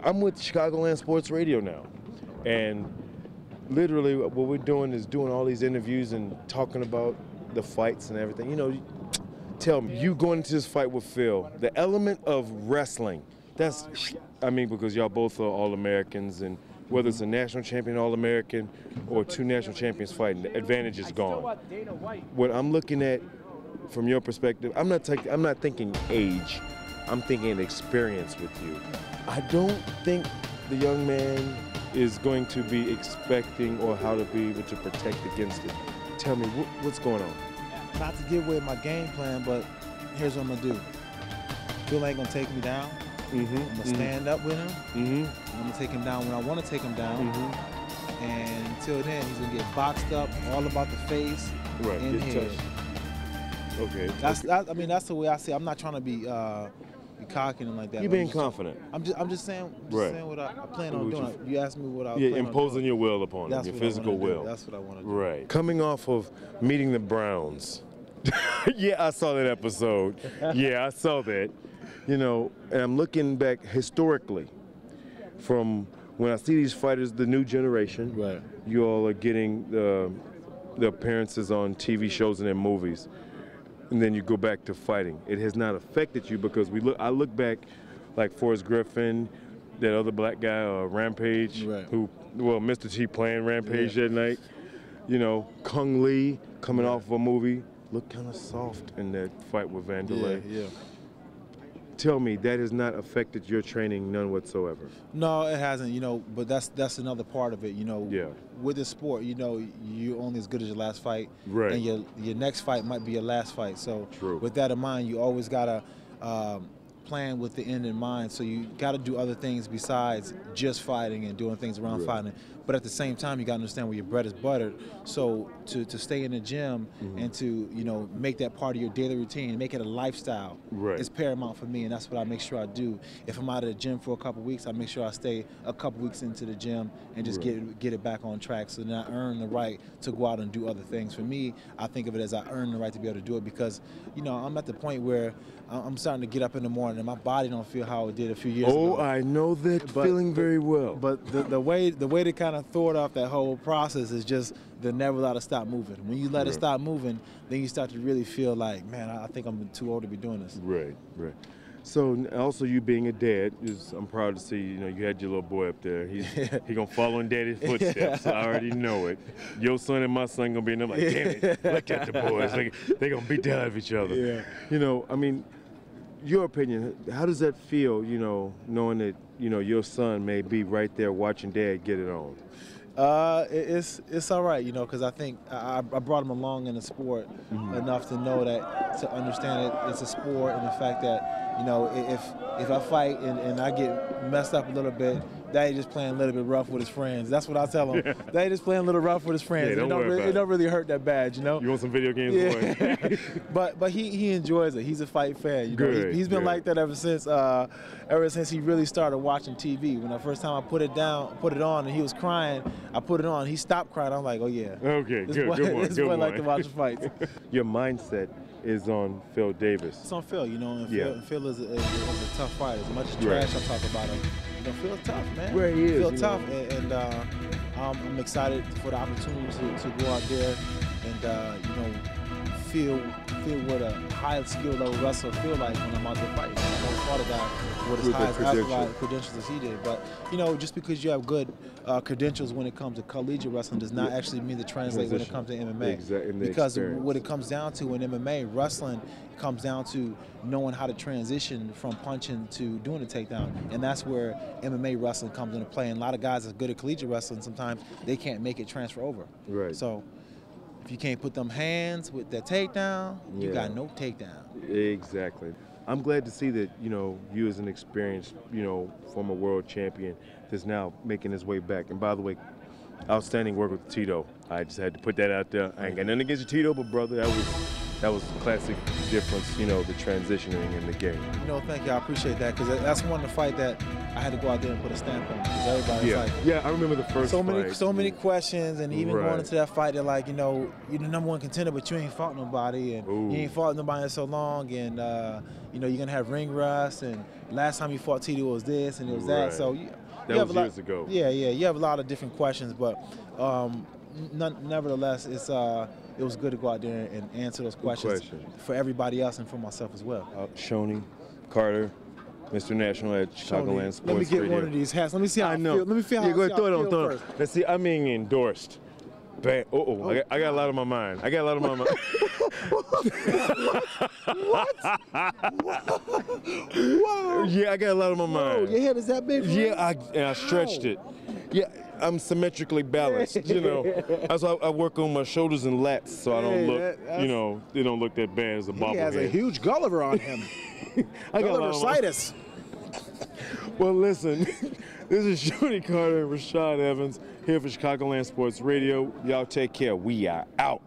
I'm with Chicagoland Sports Radio now, and literally what we're doing is doing all these interviews and talking about the fights and everything. You know, tell me, you going into this fight with Phil, the element of wrestling, that's, I mean, because y'all both are All-Americans, and whether it's a national champion All-American or two national champions fighting, the advantage is gone. What I'm looking at from your perspective, I'm not thinking age, I'm thinking experience with you. I don't think the young man is going to be expecting or how to be able to protect against it. Tell me, what's going on? Not to give away my game plan, but here's what I'm gonna do. Phil ain't gonna take me down. I'm gonna stand up with him. I'm gonna take him down when I want to take him down. And until then, he's gonna get boxed up, all about the face and head. Okay. I mean, that's the way I see it. I'm not trying to be cocky and like that. You being confident. I'm just saying what I plan on doing. You asked me what I was imposing your will upon him, your physical will. That's what I want to do. Right. Coming off of meeting the Browns. Yeah, I saw that episode. Yeah, I saw that. You know, and I'm looking back historically from when I see these fighters, the new generation. Right. You all are getting the appearances on TV shows and in movies. And then you go back to fighting. It has not affected you because I look back like Forrest Griffin, that other black guy, Rampage, who, Mr. T playing Rampage that night. You know, Kung Lee coming off of a movie, looked kind of soft in that fight with Vanderlei. Yeah. Tell me, that has not affected your training none whatsoever? No, it hasn't, you know, but that's another part of it, you know. Yeah. With the sport, you know, you're only as good as your last fight. Right. And your next fight might be your last fight. So with that in mind, you always got to plan with the end in mind. So you got to do other things besides just fighting and doing things around fighting. But at the same time, you got to understand where your bread is buttered. So to stay in the gym and to, you know, make that part of your daily routine, make it a lifestyle, is paramount for me, and that's what I make sure I do. If I'm out of the gym for a couple weeks, I make sure I stay a couple weeks into the gym and just get it back on track, so then I earn the right to go out and do other things. For me, I think of it as I earn the right to be able to do it because, you know, I'm at the point where I'm starting to get up in the morning and my body don't feel how it did a few years ago. Oh, I know that feeling very well. But the way to kind of thwart off that whole process is just to never let it stop moving. When you let it stop moving, then you start to really feel like, man, I think I'm too old to be doing this. Right. So also you being a dad, I'm proud to see, you know, you had your little boy up there. He gonna follow in daddy's footsteps. I already know it. Your son and my son gonna be in there like, damn it, look at the boys. They gonna beat the hell out of each other. Yeah. You know, I mean, your opinion, how does that feel, you know, knowing that, you know, your son may be right there watching dad get it on? It's all right, you know, because I think I brought him along in the sport enough to know that, to understand it, it's a sport, and the fact that, you know, if I fight and I get messed up a little bit, Daddy just playing a little bit rough with his friends. That's what I tell him. Daddy just playing a little rough with his friends. Yeah, it don't really hurt that bad, you know. You want some video games, boy? but he enjoys it. He's a fight fan. You know, he's been like that ever since he really started watching TV. When the first time I put it on, and he was crying, I put it on. He stopped crying. I'm like, oh yeah. Okay, good one. This boy like to watch the fights. Your mindset is on Phil Davis. It's on Phil, you know, and Phil is a tough fighter. As much as trash I talk about him, you know, Phil's tough, man. Where he is, Phil tough, and I'm excited for the opportunity to go out there and you know, feel what a high skill level wrestler feel like when I'm out there fighting. I never fought a guy with as high credentials as he did, but you know, just because you have good credentials when it comes to collegiate wrestling does not actually mean to translate when it comes to MMA. Exactly. Because what it comes down to in MMA, wrestling comes down to knowing how to transition from punching to doing a takedown, and that's where MMA wrestling comes into play. And a lot of guys that are good at collegiate wrestling, sometimes they can't make it transfer over. Right. So if you can't put them hands with that takedown, you got no takedown. Exactly. I'm glad to see that, you know, you as an experienced, you know, former world champion that's now making his way back. And by the way, outstanding work with Tito. I just had to put that out there. I ain't got nothing against you, Tito, but brother, that was classic difference, you know, the transitioning in the game. You know, thank you. I appreciate that because that's one of the fight that I had to go out there and put a stamp on because everybody's like, yeah, I remember the first fight. So many questions, and even going into that fight, they're like, you know, you're the #1 contender, but you ain't fought nobody, and you ain't fought nobody in so long, and you know, you're gonna have ring rust, and last time you fought Tito was this and it was that, so that was years ago. Yeah, you have a lot of different questions, but nevertheless, it was good to go out there and answer those questions for everybody else and for myself as well. Shoney Carter, Mr. National at Chicagoland Sports Radio. Let me get one of these hats. Let me see how I feel. Let me feel how I feel. Throw it on. Let's see. I'm being endorsed. I got a lot on my mind. I got a lot on my mind. What? Wow. Yeah, I got a lot on my mind. Your head is that big? Yeah, I stretched it. Yeah, I'm symmetrically balanced. You know, that's why I work on my shoulders and lats so I don't look, you know, they don't look that bad as a bobblehead. He has a huge Gulliver on him. Gulliver-citis. Well, listen, this is Shoney Carter and Rashad Evans here for Chicagoland Sports Radio. Y'all take care. We are out.